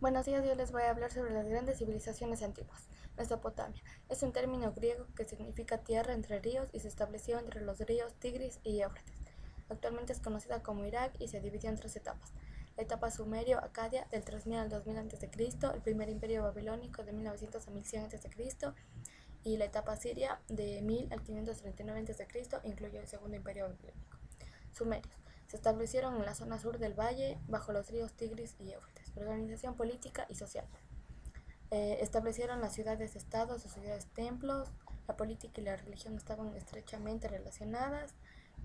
Buenos días, yo les voy a hablar sobre las grandes civilizaciones antiguas. Mesopotamia es un término griego que significa tierra entre ríos y se estableció entre los ríos Tigris y Éufrates. Actualmente es conocida como Irak y se dividió en tres etapas. La etapa sumerio-acadia del 3000 al 2000 a.C., el primer imperio babilónico de 1900 a 1100 a.C. y la etapa siria de 1000 al 539 a.C. incluyó el segundo imperio babilónico. Sumerios. Se establecieron en la zona sur del valle, bajo los ríos Tigris y Éufrates. Organización política y social. Establecieron las ciudades-estados, sociedades-templos. La política y la religión estaban estrechamente relacionadas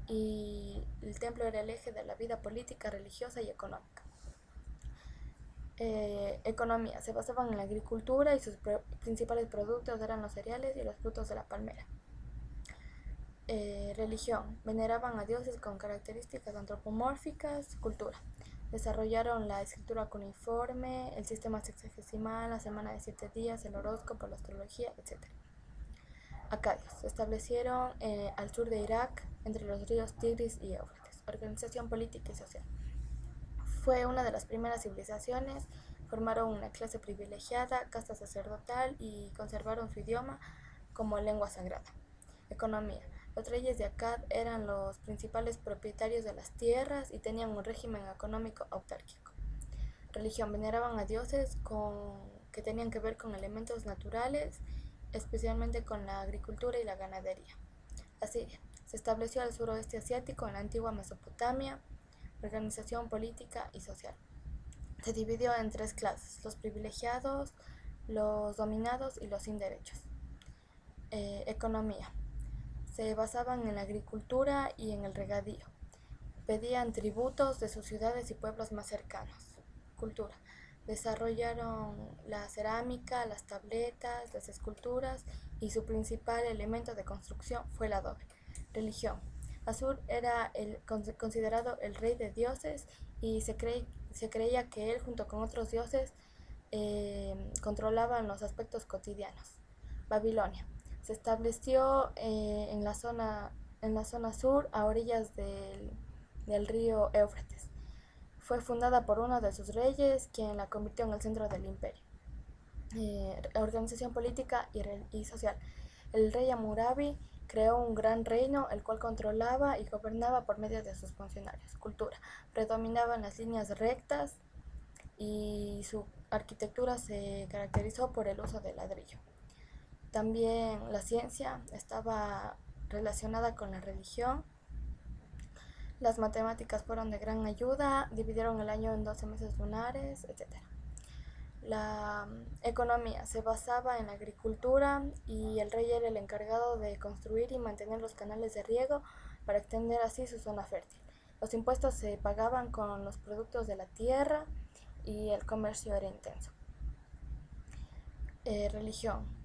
y el templo era el eje de la vida política, religiosa y económica. Economía. Se basaban en la agricultura y sus principales productos eran los cereales y los frutos de la palmera. Religión. Veneraban a dioses con características antropomórficas. Cultura. Desarrollaron la escritura cuneiforme, el sistema sexagesimal, la semana de 7 días, el horóscopo, la astrología, etc. Acadios. Se establecieron al sur de Irak, entre los ríos Tigris y Éufrates. Organización política y social. Fue una de las primeras civilizaciones. Formaron una clase privilegiada, casta sacerdotal y conservaron su idioma como lengua sagrada. Economía. Los reyes de Akkad eran los principales propietarios de las tierras y tenían un régimen económico autárquico. Religión. Veneraban a dioses que tenían que ver con elementos naturales, especialmente con la agricultura y la ganadería. Asiria. Se estableció al suroeste asiático, en la antigua Mesopotamia. Organización política y social. Se dividió en tres clases: los privilegiados, los dominados y los sin derechos. Economía. Se basaban en la agricultura y en el regadío. Pedían tributos de sus ciudades y pueblos más cercanos. Cultura. Desarrollaron la cerámica, las tabletas, las esculturas y su principal elemento de construcción fue el adobe. Religión. Asur era considerado el rey de dioses y se creía que él, junto con otros dioses, controlaban los aspectos cotidianos. Babilonia. Se estableció en la zona sur, a orillas del río Éufrates. Fue fundada por uno de sus reyes, quien la convirtió en el centro del imperio. Organización política y social. El rey Hammurabi creó un gran reino, el cual controlaba y gobernaba por medio de sus funcionarios. Cultura. Predominaban las líneas rectas y su arquitectura se caracterizó por el uso de ladrillo. También la ciencia estaba relacionada con la religión. Las matemáticas fueron de gran ayuda, dividieron el año en 12 meses lunares, etc. La economía se basaba en la agricultura y el rey era el encargado de construir y mantener los canales de riego para extender así su zona fértil. Los impuestos se pagaban con los productos de la tierra y el comercio era intenso. Religión.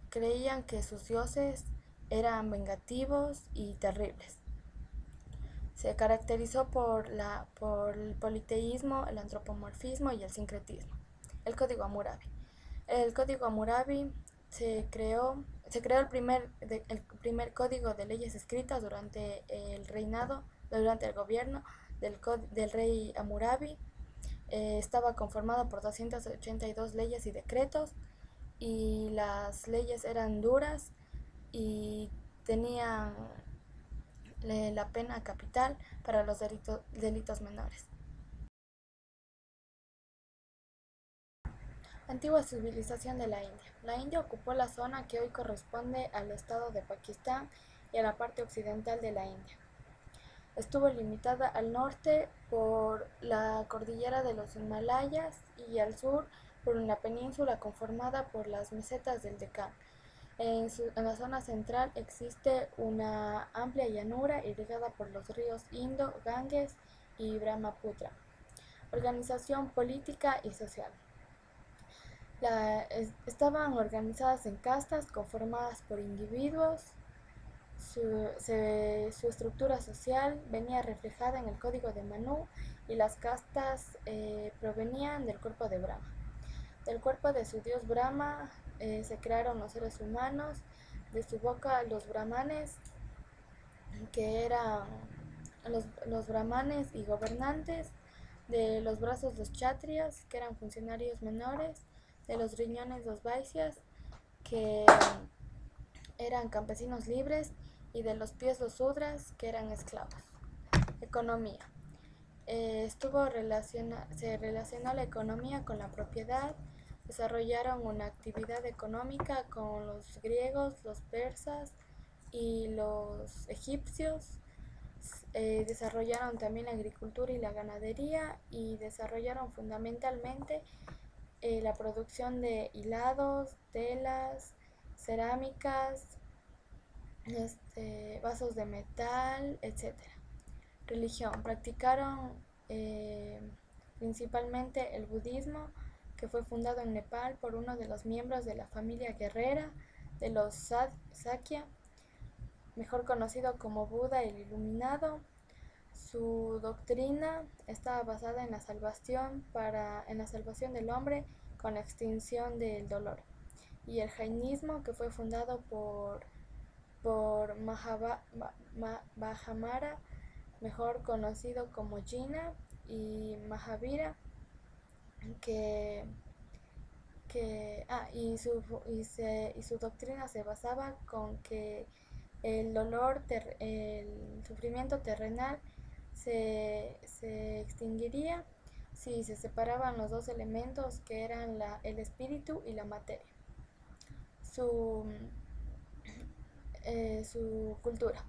Creían que sus dioses eran vengativos y terribles. Se caracterizó por el politeísmo, el antropomorfismo y el sincretismo. El Código Hammurabi. El Código Hammurabi se creó el primer código de leyes escritas durante el gobierno del rey Hammurabi. Estaba conformado por 282 leyes y decretos, y las leyes eran duras y tenían la pena capital para los delitos menores. Antigua civilización de la India. La India ocupó la zona que hoy corresponde al estado de Pakistán y a la parte occidental de la India. Estuvo limitada al norte por la cordillera de los Himalayas y al sur por una península conformada por las mesetas del Deccan. En la zona central existe una amplia llanura irrigada por los ríos Indo, Ganges y Brahmaputra. Organización política y social. Estaban organizadas en castas conformadas por individuos. Su estructura social venía reflejada en el código de Manu y las castas provenían del cuerpo de Brahma. Del cuerpo de su dios Brahma se crearon los seres humanos. De su boca los brahmanes, que eran los brahmanes y gobernantes. de los brazos los kshatriyas, que eran funcionarios menores, de los riñones los vaisyas, que eran campesinos libres, y de los pies los sudras, que eran esclavos. Economía. Se relacionó la economía con la propiedad, desarrollaron una actividad económica con los griegos, los persas y los egipcios, desarrollaron también la agricultura y la ganadería y desarrollaron fundamentalmente la producción de hilados, telas, cerámicas, vasos de metal, etcétera. Religión. Practicaron principalmente el budismo, que fue fundado en Nepal por uno de los miembros de la familia guerrera de los Sakya, mejor conocido como Buda el Iluminado. Su doctrina estaba basada en la salvación del hombre con la extinción del dolor. Y el jainismo, que fue fundado por Mahamara, mejor conocido como Jina, y Mahavira, y su doctrina se basaba con que el sufrimiento terrenal se extinguiría si se separaban los dos elementos que eran el espíritu y la materia. Su cultura.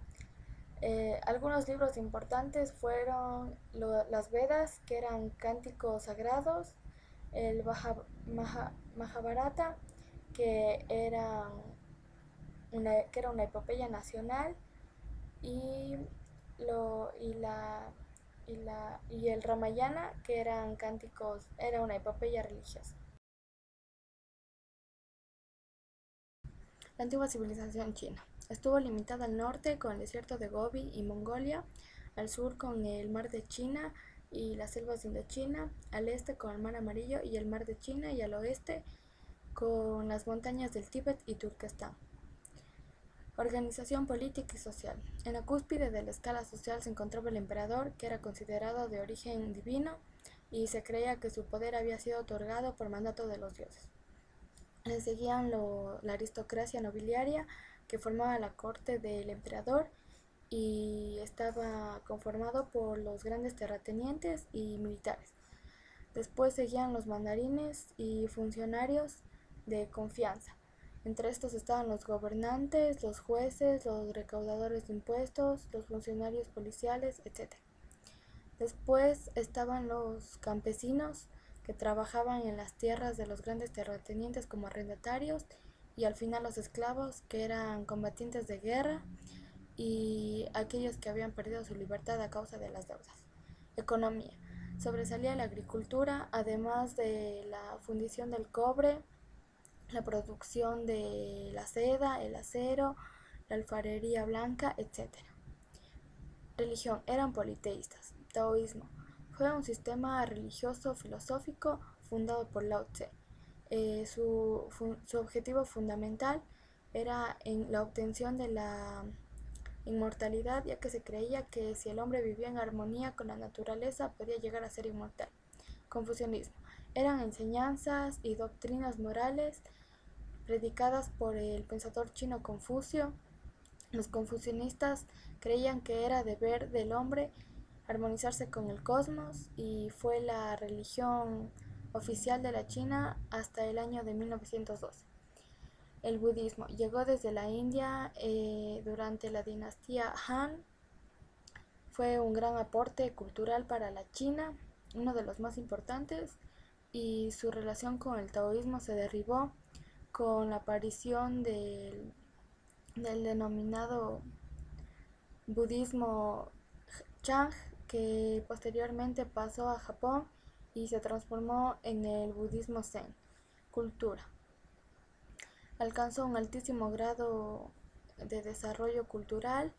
Algunos libros importantes fueron las Vedas, que eran cánticos sagrados, el Mahabharata, que era una epopeya nacional, y el Ramayana, que era una epopeya religiosa. La antigua civilización china estuvo limitada al norte con el desierto de Gobi y Mongolia, al sur con el mar de China y las selvas de Indochina, al este con el mar Amarillo y el mar de China, y al oeste con las montañas del Tíbet y Turquestán. Organización política y social. En la cúspide de la escala social se encontraba el emperador, que era considerado de origen divino, y se creía que su poder había sido otorgado por mandato de los dioses. Le seguían la aristocracia nobiliaria, que formaba la corte del emperador y estaba conformado por los grandes terratenientes y militares. Después seguían los mandarines y funcionarios de confianza. Entre estos estaban los gobernantes, los jueces, los recaudadores de impuestos, los funcionarios policiales, etc. Después estaban los campesinos, que trabajaban en las tierras de los grandes terratenientes como arrendatarios, y al final los esclavos, que eran combatientes de guerra, y aquellos que habían perdido su libertad a causa de las deudas. Economía. Sobresalía la agricultura, además de la fundición del cobre, la producción de la seda, el acero, la alfarería blanca, etc. Religión. Eran politeístas. Taoísmo. Fue un sistema religioso filosófico fundado por Lao Tse. Su objetivo fundamental era en la obtención de la inmortalidad, ya que se creía que si el hombre vivía en armonía con la naturaleza podía llegar a ser inmortal. Confucianismo. Eran enseñanzas y doctrinas morales predicadas por el pensador chino Confucio. Los confucianistas creían que era deber del hombre armonizarse con el cosmos, y fue la religión oficial de la China hasta el año de 1912. El budismo llegó desde la India durante la dinastía Han. Fue un gran aporte cultural para la China, uno de los más importantes, y su relación con el taoísmo se derivó con la aparición del denominado budismo Chang, que posteriormente pasó a Japón y se transformó en el budismo Zen. Cultura. Alcanzó un altísimo grado de desarrollo cultural.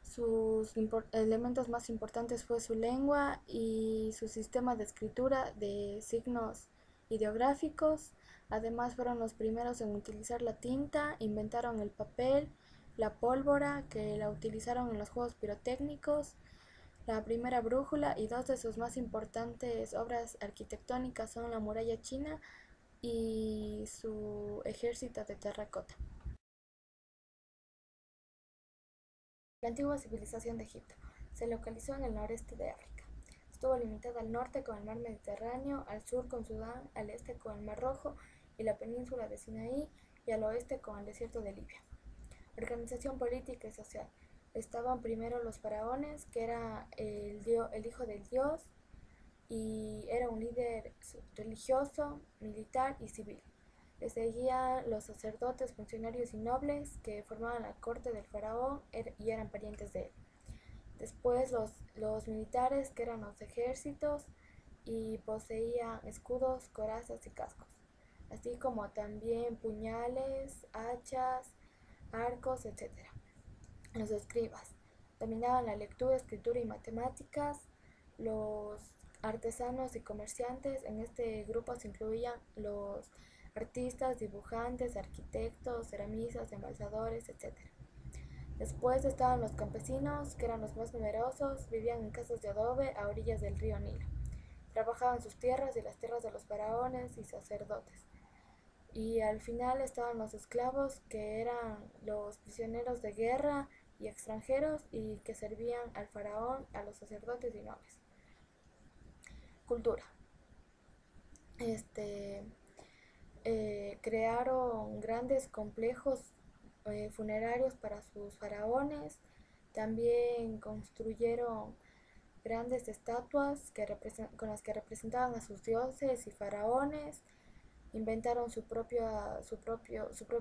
Sus elementos más importantes fue su lengua y su sistema de escritura de signos ideográficos. Además fueron los primeros en utilizar la tinta, inventaron el papel, la pólvora, que la utilizaron en los juegos pirotécnicos, la primera brújula, y dos de sus más importantes obras arquitectónicas son la muralla china y su ejército de terracota. La antigua civilización de Egipto se localizó en el noreste de África. Estuvo limitada al norte con el mar Mediterráneo, al sur con Sudán, al este con el mar Rojo y la península de Sinaí, y al oeste con el desierto de Libia. Organización política y social. Estaban primero los faraones, que era el hijo del dios, y era un líder religioso, militar y civil. Le seguían los sacerdotes, funcionarios y nobles que formaban la corte del faraón y eran parientes de él. Después los militares, que eran los ejércitos y poseían escudos, corazas y cascos, así como también puñales, hachas, arcos, etc. Los escribas dominaban la lectura, escritura y matemáticas. Los artesanos y comerciantes, en este grupo se incluían los artistas, dibujantes, arquitectos, ceramistas, embalsadores, etc. Después estaban los campesinos, que eran los más numerosos, vivían en casas de adobe a orillas del río Nilo. Trabajaban sus tierras y las tierras de los faraones y sacerdotes. Y al final estaban los esclavos, que eran los prisioneros de guerra y extranjeros y que servían al faraón, a los sacerdotes y nobles. Cultura. Crearon grandes complejos funerarios para sus faraones. También construyeron grandes estatuas con las que representaban a sus dioses y faraones. Inventaron su propio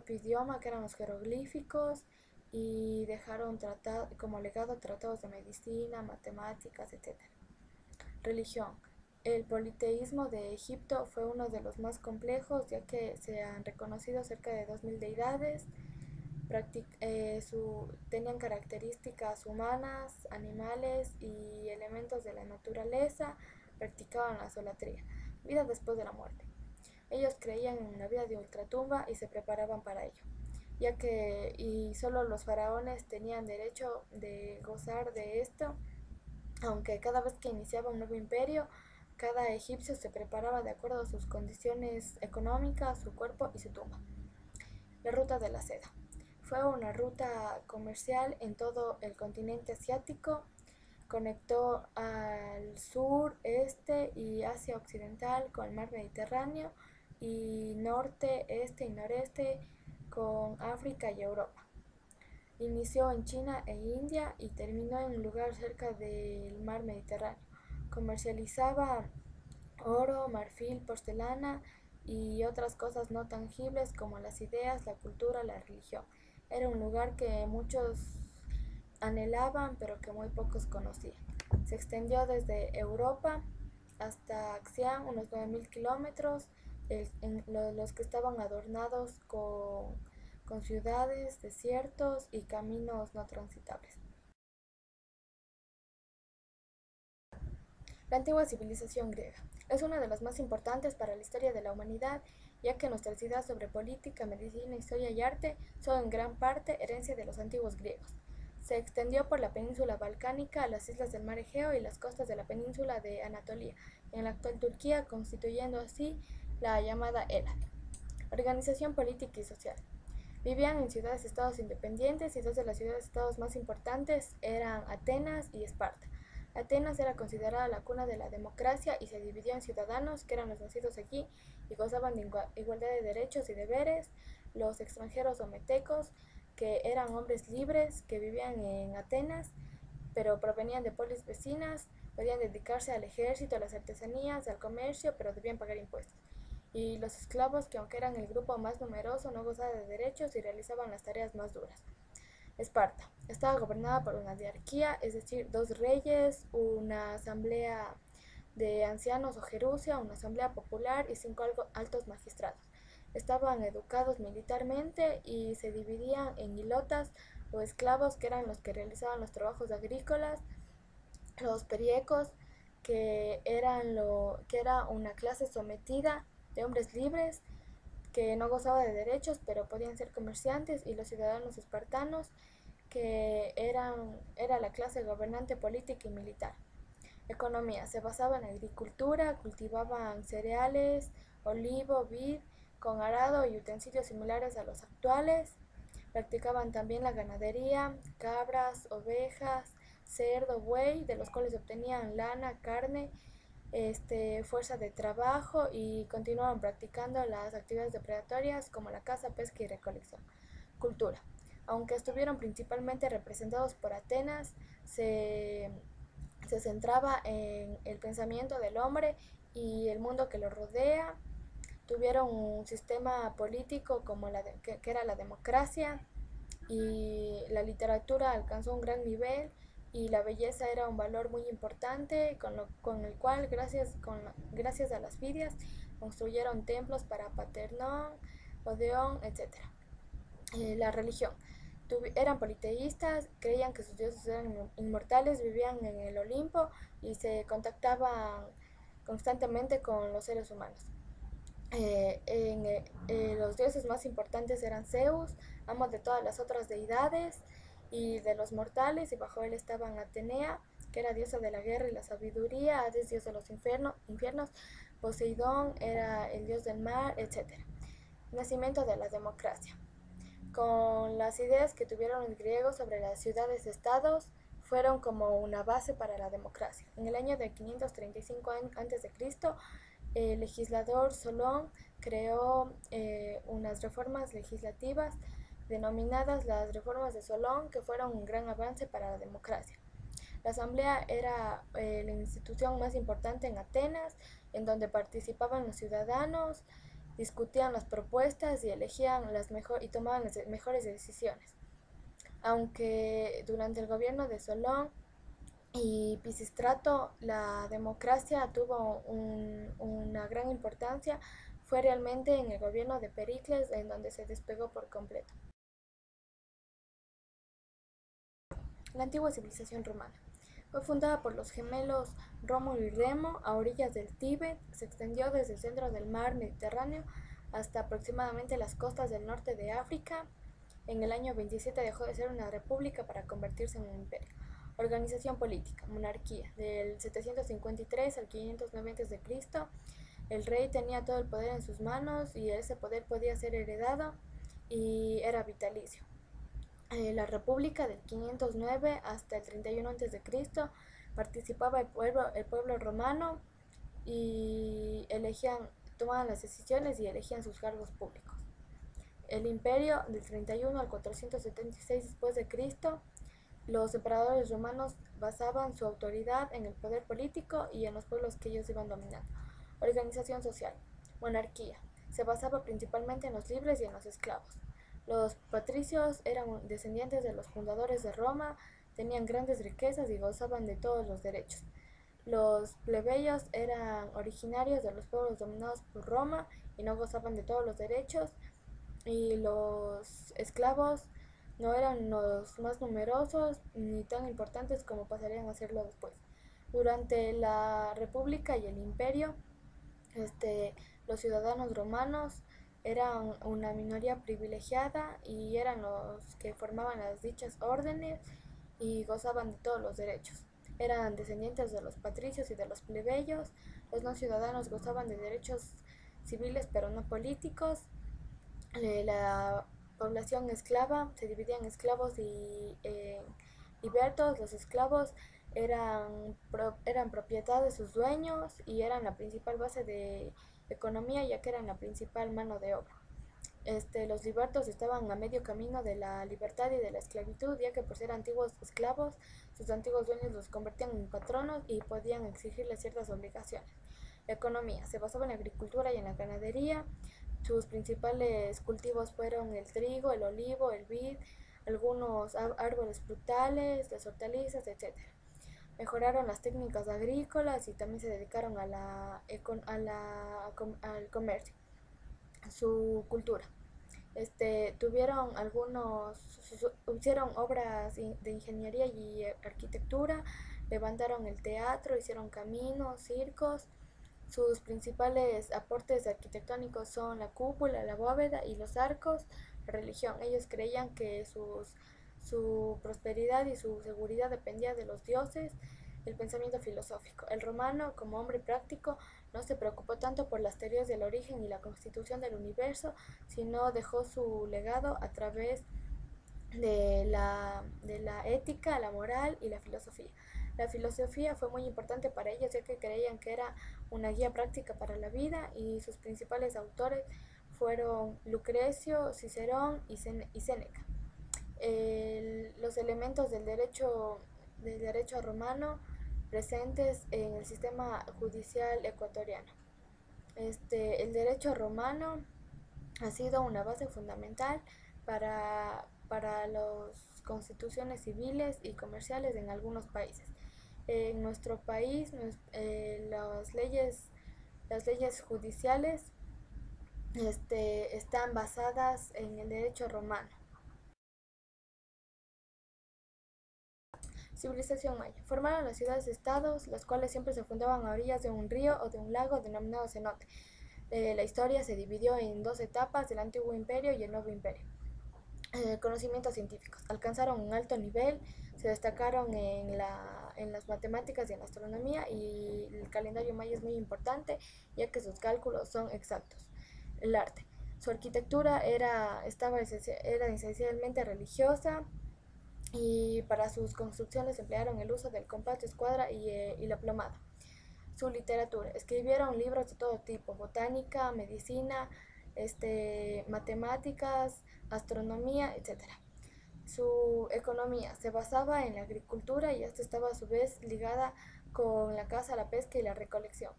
idioma, que eran los jeroglíficos, y dejaron como legado tratados de medicina, matemáticas, etc. Religión. El politeísmo de Egipto fue uno de los más complejos, ya que se han reconocido cerca de 2000 deidades. Tenían características humanas, animales y elementos de la naturaleza. Practicaban la idolatría, vida después de la muerte. Ellos creían en una vida de ultratumba y se preparaban para ello, y solo los faraones tenían derecho de gozar de esto, aunque cada vez que iniciaba un nuevo imperio, cada egipcio se preparaba de acuerdo a sus condiciones económicas, su cuerpo y su tumba. La ruta de la seda. Fue una ruta comercial en todo el continente asiático. Conectó al sur, este y Asia Occidental con el mar Mediterráneo, y norte, este y noreste con África y Europa. Inició en China e India y terminó en un lugar cerca del mar Mediterráneo. Comercializaba oro, marfil, porcelana y otras cosas no tangibles como las ideas, la cultura, la religión. Era un lugar que muchos anhelaban, pero que muy pocos conocían. Se extendió desde Europa hasta Xi'an, unos 9000 kilómetros, los que estaban adornados con ciudades, desiertos y caminos no transitables. La antigua civilización griega es una de las más importantes para la historia de la humanidad, ya que nuestras ideas sobre política, medicina, historia y arte son en gran parte herencia de los antiguos griegos. Se extendió por la península balcánica, las islas del mar Egeo y las costas de la península de Anatolia, en la actual Turquía, constituyendo así la llamada Hélade. Organización política y social. Vivían en ciudades-estados independientes y dos de las ciudades-estados más importantes eran Atenas y Esparta. Atenas era considerada la cuna de la democracia y se dividió en ciudadanos, que eran los nacidos allí y gozaban de igualdad de derechos y deberes, los extranjeros o metecos, que eran hombres libres que vivían en Atenas, pero provenían de polis vecinas, podían dedicarse al ejército, a las artesanías, al comercio, pero debían pagar impuestos. Y los esclavos, que aunque eran el grupo más numeroso, no gozaban de derechos y realizaban las tareas más duras. Esparta estaba gobernada por una diarquía, es decir, dos reyes, una asamblea de ancianos o gerusia, una asamblea popular y 5 altos magistrados. Estaban educados militarmente y se dividían en hilotas o esclavos, que eran los que realizaban los trabajos agrícolas, los periecos, que era una clase sometida de hombres libres que no gozaba de derechos pero podían ser comerciantes, y los ciudadanos espartanos, que era la clase gobernante política y militar. Economía. Se basaba en la agricultura, cultivaban cereales, olivo, vid, con arado y utensilios similares a los actuales. Practicaban también la ganadería, cabras, ovejas, cerdo, buey, de los cuales obtenían lana, carne, fuerza de trabajo y continuaban practicando las actividades depredatorias como la caza, pesca y recolección. Cultura. Aunque estuvieron principalmente representados por Atenas, se centraba en el pensamiento del hombre y el mundo que lo rodea. Tuvieron un sistema político como que era la democracia, y la literatura alcanzó un gran nivel y la belleza era un valor muy importante con el cual gracias a las Fidias construyeron templos para Paternón, Odeón, etc. La religión. Eran politeístas, creían que sus dioses eran inmortales, vivían en el Olimpo y se contactaban constantemente con los seres humanos. Los dioses más importantes eran Zeus, amo de todas las otras deidades y de los mortales, y bajo él estaban Atenea, que era diosa de la guerra y la sabiduría, Hades, dios de los infiernos, Poseidón era el dios del mar, etc. Nacimiento de la democracia. Con las ideas que tuvieron los griegos sobre las ciudades-estados, fueron como una base para la democracia. En el año de 535 a.C., el legislador Solón creó unas reformas legislativas denominadas las reformas de Solón, que fueron un gran avance para la democracia. La asamblea era la institución más importante en Atenas, en donde participaban los ciudadanos, discutían las propuestas y y tomaban las mejores decisiones. Aunque durante el gobierno de Solón y Pisístrato la democracia tuvo una gran importancia, fue realmente en el gobierno de Pericles en donde se despegó por completo. La antigua civilización romana fue fundada por los gemelos Rómulo y Remo a orillas del Tíbet, se extendió desde el centro del mar Mediterráneo hasta aproximadamente las costas del norte de África. En el año 27 dejó de ser una república para convertirse en un imperio. Organización política, monarquía. Del 753 al 509 a.C., el rey tenía todo el poder en sus manos y ese poder podía ser heredado y era vitalicio. La república del 509 hasta el 31 a.C. participaba el pueblo romano y tomaban las decisiones y elegían sus cargos públicos. El imperio del 31 al 476 después de Cristo, los emperadores romanos basaban su autoridad en el poder político y en los pueblos que ellos iban dominando. Organización social. Monarquía. Se basaba principalmente en los libres y en los esclavos. Los patricios eran descendientes de los fundadores de Roma, tenían grandes riquezas y gozaban de todos los derechos. Los plebeyos eran originarios de los pueblos dominados por Roma y no gozaban de todos los derechos. Y los esclavos no eran los más numerosos ni tan importantes como pasarían a serlo después. Durante la República y el Imperio, los ciudadanos romanos eran una minoría privilegiada y eran los que formaban las dichas órdenes y gozaban de todos los derechos. Eran descendientes de los patricios y de los plebeyos. Los no ciudadanos gozaban de derechos civiles pero no políticos. La población esclava se dividía en esclavos y libertos. Los esclavos eran propiedad de sus dueños y eran la principal base de economía, ya que eran la principal mano de obra. Los libertos estaban a medio camino de la libertad y de la esclavitud, ya que por ser antiguos esclavos, sus antiguos dueños los convertían en patronos y podían exigirles ciertas obligaciones. La economía se basaba en la agricultura y en la ganadería. Sus principales cultivos fueron el trigo, el olivo, el vid, algunos árboles frutales, las hortalizas, etc. Mejoraron las técnicas agrícolas y también se dedicaron al comercio. Su cultura. Hicieron obras de ingeniería y arquitectura, levantaron el teatro, hicieron caminos, circos. Sus principales aportes arquitectónicos son la cúpula, la bóveda y los arcos. La religión. Ellos creían que Su prosperidad y su seguridad dependía de los dioses, el pensamiento filosófico. El romano, como hombre práctico, no se preocupó tanto por las teorías del origen y la constitución del universo, sino dejó su legado a través de la ética, la moral y la filosofía. La filosofía fue muy importante para ellos, ya que creían que era una guía práctica para la vida, y sus principales autores fueron Lucrecio, Cicerón y Séneca. Los elementos del derecho romano presentes en el sistema judicial ecuatoriano. El derecho romano ha sido una base fundamental para las constituciones civiles y comerciales en algunos países. En nuestro país, las leyes judiciales están basadas en el derecho romano. Civilización maya. Formaron las ciudades-estados, las cuales siempre se fundaban a orillas de un río o de un lago denominado cenote. La historia se dividió en dos etapas, el antiguo imperio y el nuevo imperio. Conocimientos científicos. Alcanzaron un alto nivel, se destacaron en las matemáticas y en la astronomía, y el calendario maya es muy importante, ya que sus cálculos son exactos. El arte. Su arquitectura era esencialmente religiosa, y para sus construcciones emplearon el uso del compás de escuadra y la plomada. Su literatura. Escribieron libros de todo tipo: botánica, medicina, matemáticas, astronomía, etc. Su economía se basaba en la agricultura, y esta estaba a su vez ligada con la caza, la pesca y la recolección.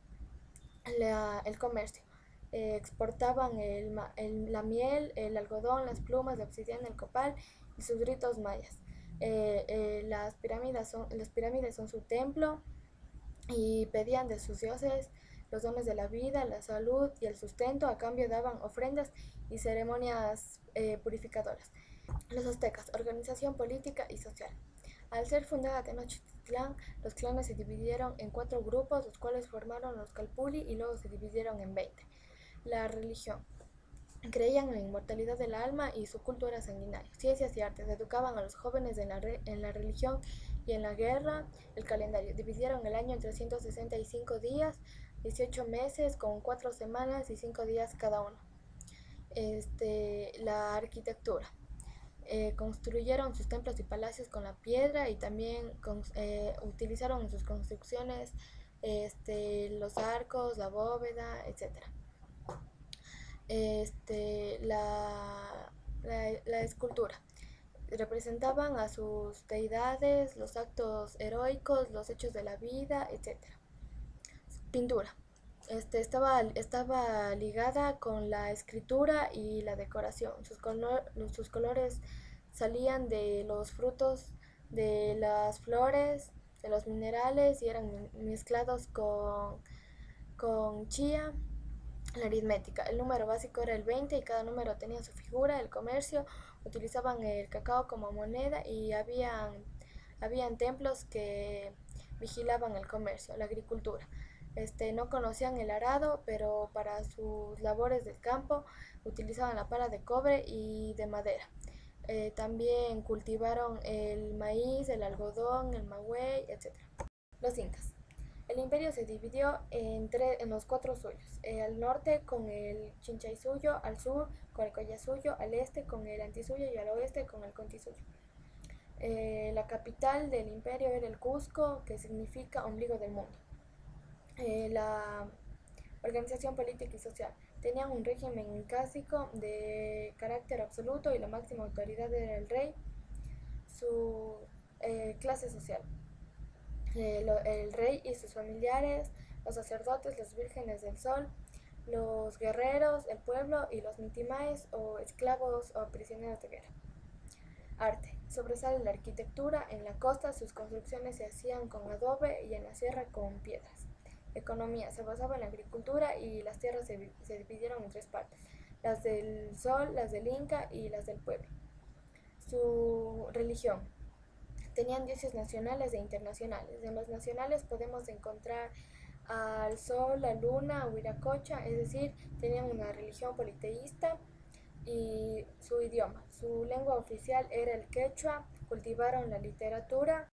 El comercio. Exportaban la miel, el algodón, las plumas, la obsidiana, el copal y sus ritos mayas. Las pirámides son su templo, y pedían de sus dioses los dones de la vida, la salud y el sustento. A cambio daban ofrendas y ceremonias purificadoras. Los aztecas, organización política y social. Al ser fundada Tenochtitlán, los clanes se dividieron en 4 grupos, los cuales formaron los Calpulli, y luego se dividieron en 20. La religión. Creían en la inmortalidad del alma y su culto era sanguinario. Ciencias y artes. Educaban a los jóvenes en la religión y en la guerra. El calendario. Dividieron el año en 365 días, 18 meses con 4 semanas y 5 días cada uno. La arquitectura. Construyeron sus templos y palacios con la piedra, y también utilizaron en sus construcciones los arcos, la bóveda, etc. La escultura. Representaban a sus deidades, los actos heroicos, los hechos de la vida, etc. Pintura. Estaba ligada con la escritura y la decoración. Sus colores salían de los frutos, de las flores, de los minerales, y eran mezclados con chía. La aritmética. El número básico era el 20, y cada número tenía su figura. El comercio. Utilizaban el cacao como moneda, y habían templos que vigilaban el comercio. La agricultura. No conocían el arado, pero para sus labores del campo utilizaban la pala de cobre y de madera. También cultivaron el maíz, el algodón, el maguey, etc. Los incas. El imperio se dividió en los 4 suyos: al norte con el Chinchaysuyo, al sur con el Collasuyo, al este con el Antisuyo y al oeste con el Contisuyo. La capital del imperio era el Cusco, que significa ombligo del mundo. La organización política y social. Tenían un régimen incásico de carácter absoluto, y la máxima autoridad era el rey. Su clase social. El rey y sus familiares, los sacerdotes, los vírgenes del sol, los guerreros, el pueblo y los mitimaes, o esclavos o prisioneros de guerra. Arte. Sobresale la arquitectura. En la costa sus construcciones se hacían con adobe, y en la sierra con piedras. Economía. Se basaba en la agricultura, y las tierras se dividieron en 3 partes: las del sol, las del Inca y las del pueblo. Su religión. Tenían dioses nacionales e internacionales. En los nacionales podemos encontrar al sol, la luna, Huiracocha, es decir, tenían una religión politeísta. Y su idioma. Su lengua oficial era el quechua, cultivaron la literatura